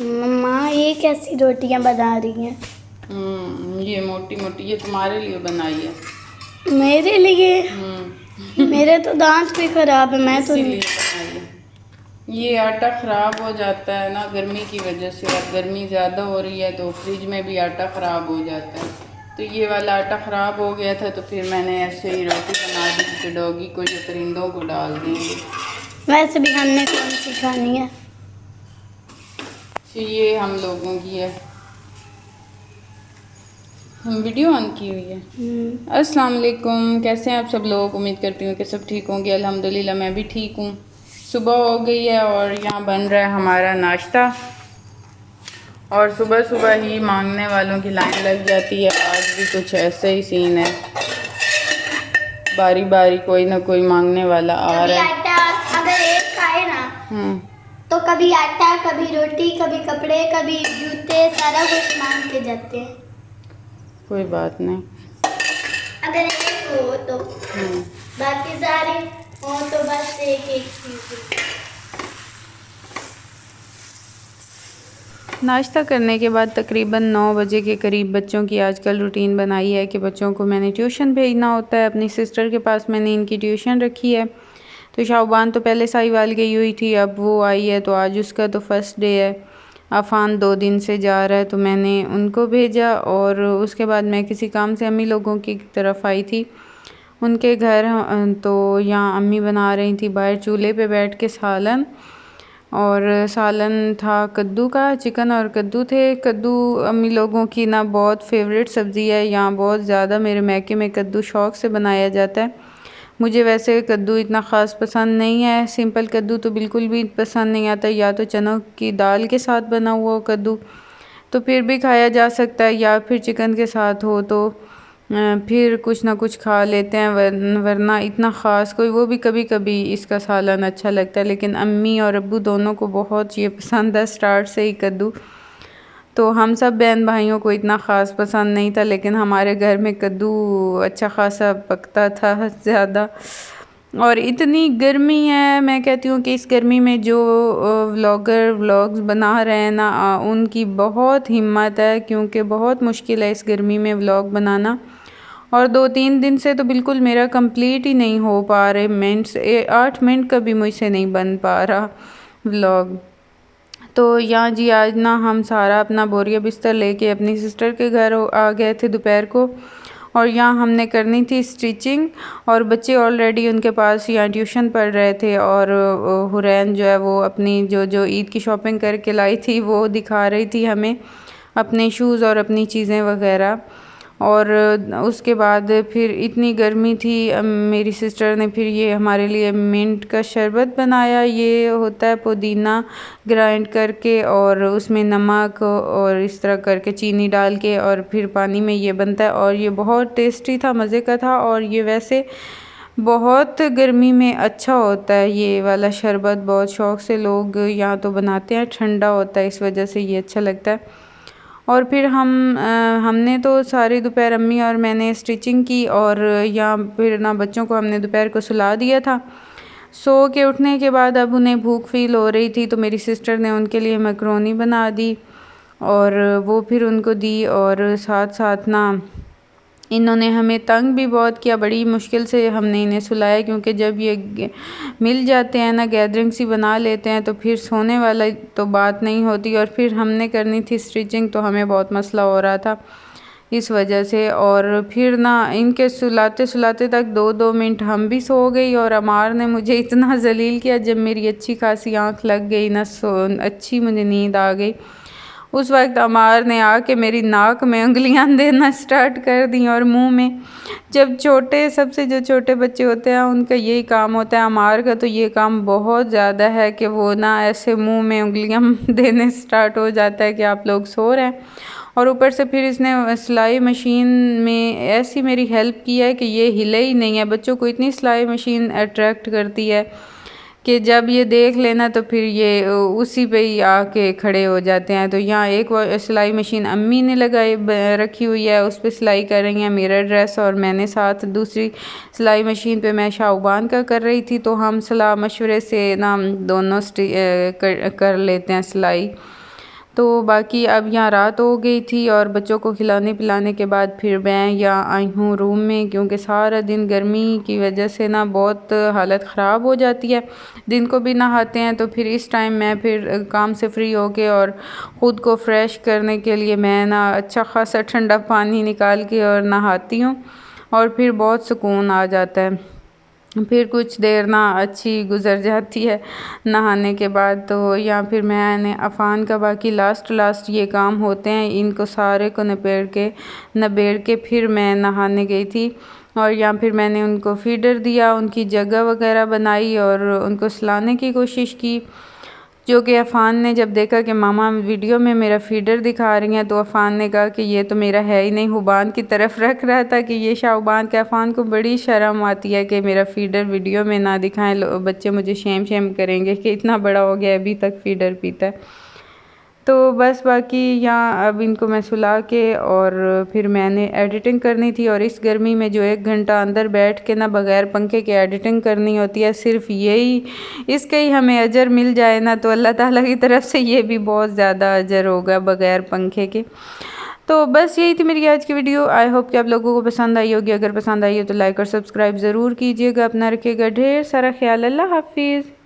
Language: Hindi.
मम्मा ये कैसी रोटियां बना रही हैं? ये मोटी मोटी, ये तुम्हारे लिए बनाई है। मेरे लिए? मेरे तो दांत भी खराब है, मैं तो इसीलिए बनाई है। ये आटा ख़राब हो जाता है ना गर्मी की वजह से, अब गर्मी ज़्यादा हो रही है तो फ्रिज में भी आटा ख़राब हो जाता है। तो ये वाला आटा ख़राब हो गया था तो फिर मैंने ऐसे ही रोटी बना दी कि डॉगी को या परिंदों को डाल देंगे। वैसे भी हमने कौन सी खानी है। तो ये हम लोगों की है। हम वीडियो ऑन की हुई है। अस्सलाम वालेकुम, कैसे हैं आप सब लोग? उम्मीद करती हूँ कि सब ठीक होंगे। अल्हम्दुलिल्लाह मैं भी ठीक हूँ। सुबह हो गई है और यहाँ बन रहा है हमारा नाश्ता। और सुबह सुबह ही मांगने वालों की लाइन लग जाती है। आज भी कुछ ऐसे ही सीन है, बारी बारी कोई ना कोई मांगने वाला आ रहा है। आटा अगर एक खाए ना तो कभी आटा, कभी रोटी, कभी कपड़े, कभी जूते, सारा कुछ मांग के जाते हैं। कोई बात नहीं, अगर एक हो तो बाकी सारे हो तो बस एक एक चीज। नाश्ता करने के बाद तकरीबन 9 बजे के करीब बच्चों की आजकल रूटीन बनाई है कि बच्चों को मैंने ट्यूशन भेजना होता है। अपनी सिस्टर के पास मैंने इनकी ट्यूशन रखी है। तो शाहबान तो पहले साहिवाल गई हुई थी, अब वो आई है तो आज उसका तो फर्स्ट डे है। अफ़ान 2 दिन से जा रहा है तो मैंने उनको भेजा और उसके बाद मैं किसी काम से अम्मी लोगों की तरफ आई थी उनके घर। तो यहाँ अम्मी बना रही थी बाहर चूल्हे पे बैठ के सालन, और सालन था कद्दू का, चिकन और कद्दू थे। कद्दू अम्मी लोगों की ना बहुत फेवरेट सब्ज़ी है, यहाँ बहुत ज़्यादा मेरे मैके में कद्दू शौक़ से बनाया जाता है। मुझे वैसे कद्दू इतना ख़ास पसंद नहीं है, सिंपल कद्दू तो बिल्कुल भी पसंद नहीं आता। या तो चनों की दाल के साथ बना हुआ कद्दू तो फिर भी खाया जा सकता है, या फिर चिकन के साथ हो तो फिर कुछ ना कुछ खा लेते हैं, वरना इतना ख़ास कोई, वो भी कभी कभी इसका सालन अच्छा लगता है। लेकिन अम्मी और अब्बू दोनों को बहुत ये पसंद है स्टार्ट से ही कद्दू। तो हम सब बहन भाइयों को इतना ख़ास पसंद नहीं था, लेकिन हमारे घर में कद्दू अच्छा ख़ासा पकता था ज़्यादा। और इतनी गर्मी है, मैं कहती हूँ कि इस गर्मी में जो व्लॉग्स बना रहे हैं ना, उनकी बहुत हिम्मत है, क्योंकि बहुत मुश्किल है इस गर्मी में व्लॉग बनाना। और 2-3 दिन से तो बिल्कुल मेरा कंप्लीट ही नहीं हो पा रहे मिनट्स, 8 मिनट का भी मुझसे नहीं बन पा रहा व्लॉग। तो यहाँ जी आज ना हम सारा अपना बोरिया बिस्तर लेके अपनी सिस्टर के घर आ गए थे दोपहर को, और यहाँ हमने करनी थी स्टिचिंग। और बच्चे ऑलरेडी उनके पास यहाँ ट्यूशन पढ़ रहे थे, और हुरैन जो है वो अपनी जो ईद की शॉपिंग करके लाई थी वो दिखा रही थी हमें अपने शूज़ और अपनी चीज़ें वगैरह। और उसके बाद फिर इतनी गर्मी थी, मेरी सिस्टर ने फिर ये हमारे लिए मिंट का शरबत बनाया। ये होता है पुदीना ग्राइंड करके और उसमें नमक और इस तरह करके चीनी डाल के और फिर पानी में ये बनता है, और ये बहुत टेस्टी था, मज़े का था। और ये वैसे बहुत गर्मी में अच्छा होता है ये वाला शरबत, बहुत शौक़ से लोग यहाँ तो बनाते हैं, ठंडा होता है इस वजह से ये अच्छा लगता है। और फिर हमने तो सारी दोपहर अम्मी और मैंने स्टिचिंग की, और यहाँ फिर ना बच्चों को हमने दोपहर को सुला दिया था। सो के उठने के बाद अब उन्हें भूख फील हो रही थी तो मेरी सिस्टर ने उनके लिए मैकरोनी बना दी और वो फिर उनको दी। और साथ साथ ना इन्होंने हमें तंग भी बहुत किया, बड़ी मुश्किल से हमने इन्हें सुलाया, क्योंकि जब ये मिल जाते हैं ना, गैदरिंग सी बना लेते हैं तो फिर सोने वाला तो बात नहीं होती। और फिर हमने करनी थी स्टिचिंग तो हमें बहुत मसला हो रहा था इस वजह से। और फिर ना इनके सुलाते सुलाते तक 2-2 मिनट हम भी सो गई, और अमार ने मुझे इतना जलील किया जब मेरी अच्छी खासी आँख लग गई ना, अच्छी मुझे नींद आ गई। उस वक्त अमार ने आके मेरी नाक में उंगलियां देना स्टार्ट कर दी और मुंह में। जब सबसे जो छोटे बच्चे होते हैं उनका यही काम होता है, अमार का तो ये काम बहुत ज़्यादा है कि वो ना ऐसे मुंह में उंगलियां देने स्टार्ट हो जाता है कि आप लोग सो रहे हैं। और ऊपर से फिर इसने सिलाई मशीन में ऐसी मेरी हेल्प की है कि ये हिले ही नहीं है। बच्चों को इतनी सिलाई मशीन अट्रैक्ट करती है कि जब ये देख लेना तो फिर ये उसी पे ही आके खड़े हो जाते हैं। तो यहाँ एक सिलाई मशीन अम्मी ने रखी हुई है, उस पर सिलाई कर रही हैं मेरा ड्रेस, और मैंने साथ दूसरी सिलाई मशीन पे मैं शाहबान का कर रही थी। तो हम सलाह मशवरे से ना दोनों कर लेते हैं सिलाई। तो बाकी अब यहाँ रात हो गई थी और बच्चों को खिलाने पिलाने के बाद फिर मैं यहाँ आई हूँ रूम में, क्योंकि सारा दिन गर्मी की वजह से ना बहुत हालत ख़राब हो जाती है। दिन को भी नहाते हैं तो फिर इस टाइम मैं फिर काम से फ्री होके और ख़ुद को फ्रेश करने के लिए मैं ना अच्छा ख़ासा ठंडा पानी निकाल के और नहाती हूँ और फिर बहुत सुकून आ जाता है। फिर कुछ देर ना अच्छी गुज़र जाती है नहाने के बाद। तो या फिर मैंने अफ़ान का बाकी लास्ट ये काम होते हैं, इनको सारे को नबेड़ के फिर मैं नहाने गई थी। और या फिर मैंने उनको फ़ीडर दिया, उनकी जगह वगैरह बनाई और उनको सुलाने की कोशिश की, जो कि अफ़ान ने जब देखा कि मामा वीडियो में मेरा फ़ीडर दिखा रही हैं तो अफ़ान ने कहा कि ये तो मेरा है ही नहीं, हुबान की तरफ रख रहा था कि ये शाहबान के। अफ़ान को बड़ी शर्म आती है कि मेरा फ़ीडर वीडियो में ना दिखाएं, बच्चे मुझे शेम करेंगे कि इतना बड़ा हो गया अभी तक फ़ीडर पीता है। तो बस बाकी यहाँ अब इनको मैं सुला के और फिर मैंने एडिटिंग करनी थी, और इस गर्मी में जो 1 घंटा अंदर बैठ के ना बग़ैर पंखे के एडिटिंग करनी होती है, सिर्फ यही इसका ही हमें अजर मिल जाए ना तो अल्लाह ताला की तरफ से ये भी बहुत ज़्यादा अजर होगा बग़ैर पंखे के। तो बस यही थी मेरी आज की वीडियो। आई होप कि आप लोगों को पसंद आई होगी। अगर पसंद आई हो तो लाइक और सब्सक्राइब ज़रूर कीजिएगा। अपना रखिएगा ढेर सारा ख्याल। अल्लाह हाफिज़।